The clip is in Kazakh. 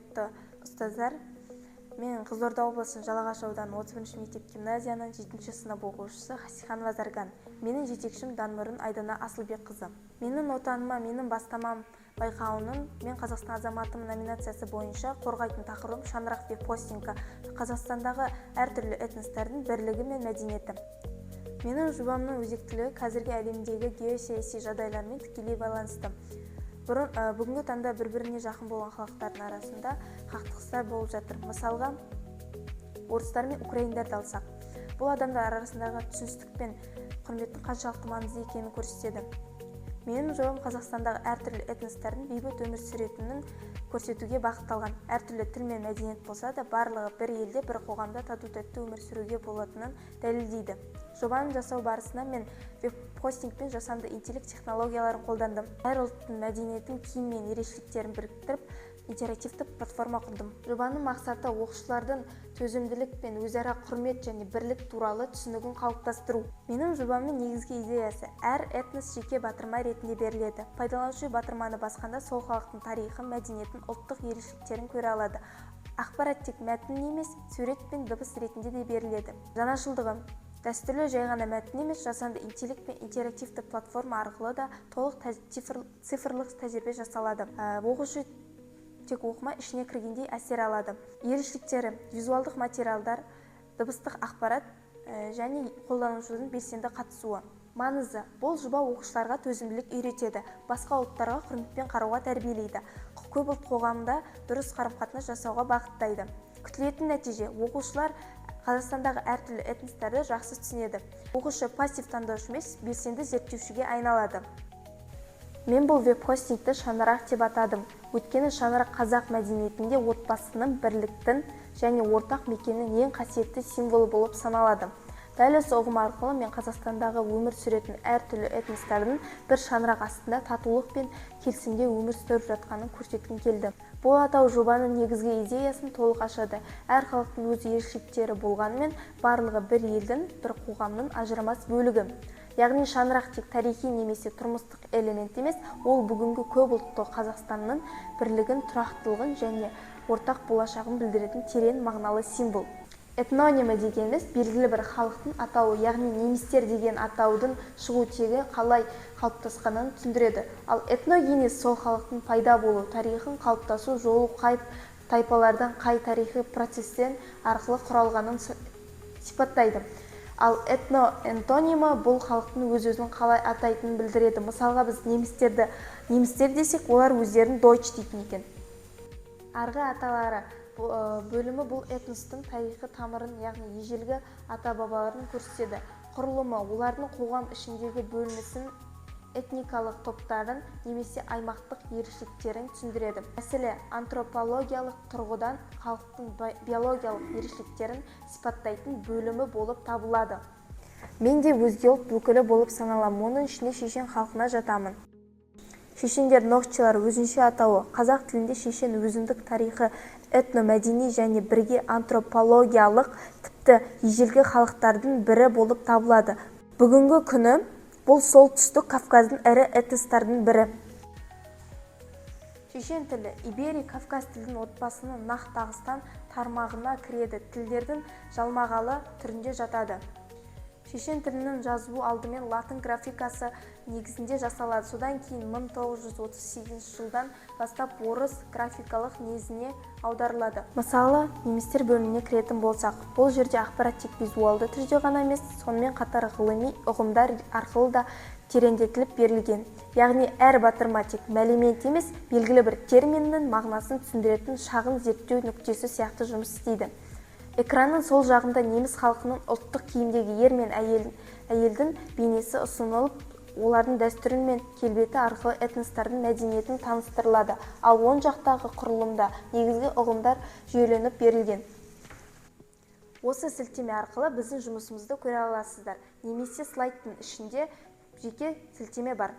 құрметті ұстаздар, мен Қызылорда облысының Жалағаш ауданы 31 мектеп гимназияның 7 сынып оқушысы Хасиханова Зарган. Менің жетекшім Данмұрын Айдана Асылбекқызы. Менің отаныма, менің бастамам байқауының «Мен Қазақстан азаматымын» номинациясы бойынша қорғайтын тақырыбым шаңырақ веб-хостингі, Қазақстандағы әртүрлі этностардың бірлігі мен мәдениеті. Менің жобамның өзектілігі қазіргі әлемдегі геосаяси жағдайлармен тікелей байланысты. Бүгінгі таңда бір-біріне жақын болған халықтардың арасында қақтығыстар болып жатыр. Мысалға, орыстар мен украиндарды алсақ, бұл адамдар арасындағы түсіністік пен құрметтің қаншалықты маңызды екенін көрсетеді. Менің жобам Қазақстандағы әртүрлі этностардың бейбіт өмір сүретінін көрсетуге бағытталған. Әртүрлі тіл мен мәдениет болса да, барлығы бір елде, бір қоғамда тату-тәтті өмір сүруге болатынын дәлелдейді. Жобаны жасау барысында мен веб-хостинг пен жасанды интеллект технологияларын қолдандым. Әр ұлттың мәдениетін, киім мен ерекшеліктерін біріктіріп, интерактивті платформа құрдым. Жобаның мақсаты оқушылардың төзімділік пен өзара құрмет және бірлік туралы түсінігін қалыптастыру. Менің жобамның негізгі идеясы әр этнос жеке батырма ретінде беріледі. Пайдаланушы батырманы басқанда сол халықтың тарихын, мәдениетін, ұлттық ерекшеліктерін көре алады. Ақпарат тек мәтін емес, сурет пен дыбыс ретінде де беріледі. Жаңашылдығы дәстүрлі жай ғана мәтін емес, жасанды интеллект пен интерактивті платформа арқылы да толық цифрлық тәжірибе жасалады. Оқушы тек оқымай ішіне кіргендей әсер алады. Ерекшеліктері визуалдық материалдар, дыбыстық ақпарат және қолданушының белсенді қатысуы. Маңызы: бұл жоба оқушыларға төзімділік үйретеді, басқа ұлттарға құрметпен қарауға тәрбиелейді, көп ұлт қоғамында дұрыс қарым-қатынас жасауға бағыттайды. Күтілетін нәтиже: оқушылар Қазақстандағы әртүрлі этностарды жақсы түсінеді. Оқушы пассив таңдаушы емес, белсенді зерттеушіге айналады. Мен бұл веб-хостингті шаңырақ деп атадым. Өйткені шаңырақ қазақ мәдениетінде отбасының, бірліктің және ортақ мекеннің ең қасиетті символы болып саналады. Дәл осы ұғым арқылы мен Қазақстандағы өмір сүретін әртүрлі этностардың бір шаңырақ астында татулық пен келісімде өмір сүріп жатқанын көрсеткім келді. Бұл атау жобаның негізгі идеясын толық ашады. Әр халықтың өз ерекшеліктері болғанымен, барлығы бір елдің, бір қоғамның ажырамас бөлігі. Яғни шаңырақ тек тарихи немесе тұрмыстық элемент емес, ол бүгінгі көп ұлтты Қазақстанның бірлігін, тұрақтылығын және ортақ болашағын білдіретін терең мағыналы символ. Этнонимі дегеніміз белгілі бір халықтың атауы, яғни немістер деген атаудың шығу тегі қалай қалыптасқанын түсіндіреді. Ал этногенез сол халықтың пайда болу тарихын, қалыптасу жолы қай тайпалардан қай тарихи процестен арқылы құралғанын сипаттайды. Ал этноэнтонимі бұл халықтың өз-өзін қалай атайтынын білдіреді. Мысалға, біз немістер десек, олар өздерін дойч дейтін екен. Арғы аталары бөлімі бұл этностың тарихи тамырын, яғни ежелгі ата-бабаларын көрсетеді. Құрылымы олардың қоғам ішіндегі бөлінісін, этникалық топтарын немесе аймақтық ерекшеліктерін түсіндіреді. Мәселе антропологиялық тұрғыдан халықтың биологиялық ерекшеліктерін сипаттайтын бөлімі болып табылады. Мен де өзге ұлт өкілі болып саналамын, оның ішіне шешен халқына жатамын. Шешендер нохчылар өзінше атауы. Қазақ тілінде шешен өзіндік тарихы, этномәдени және бірге антропологиялық тіпті ежелгі халықтардың бірі болып табылады. Бүгінгі күні бұл солтүстік Кавказдың ірі этностардың бірі. Шешен тілі Ибери-Кавказ тілдің отбасының нақ Дағыстан тармағына кіреді. Тілдердің жалмағалы түрінде жатады. Шешен тілінің жазуы алдымен латын графикасы негізінде жасалады. Содан кейін 1938 жылдан бастап орыс графикалық негізіне аударылады. Мысалы, немістер бөліміне кіретін болсақ, бұл жерде ақпарат тек визуалды түрде ғана емес, сонымен қатар ғылыми ұғымдар арқылы да тереңдетіліп берілген. Яғни әр батырма тек мәлімет емес, белгілі бір терминнің мағынасын түсіндіретін шағын зерттеу нүктесі сияқты жұмыс істейді. Экранның сол жағында неміс халқының ұлттық киімдегі ер мен әйелдің бейнесі ұсынылып, олардың дәстүрі мен келбеті арқылы этностардың мәдениетін таныстырылады. Ал оң жақтағы құрылымда негізгі ұғымдар жүйеленіп берілген. Осы сілтеме арқылы біздің жұмысымызды көре аласыздар. Немесе слайдтың ішінде жеке сілтеме бар.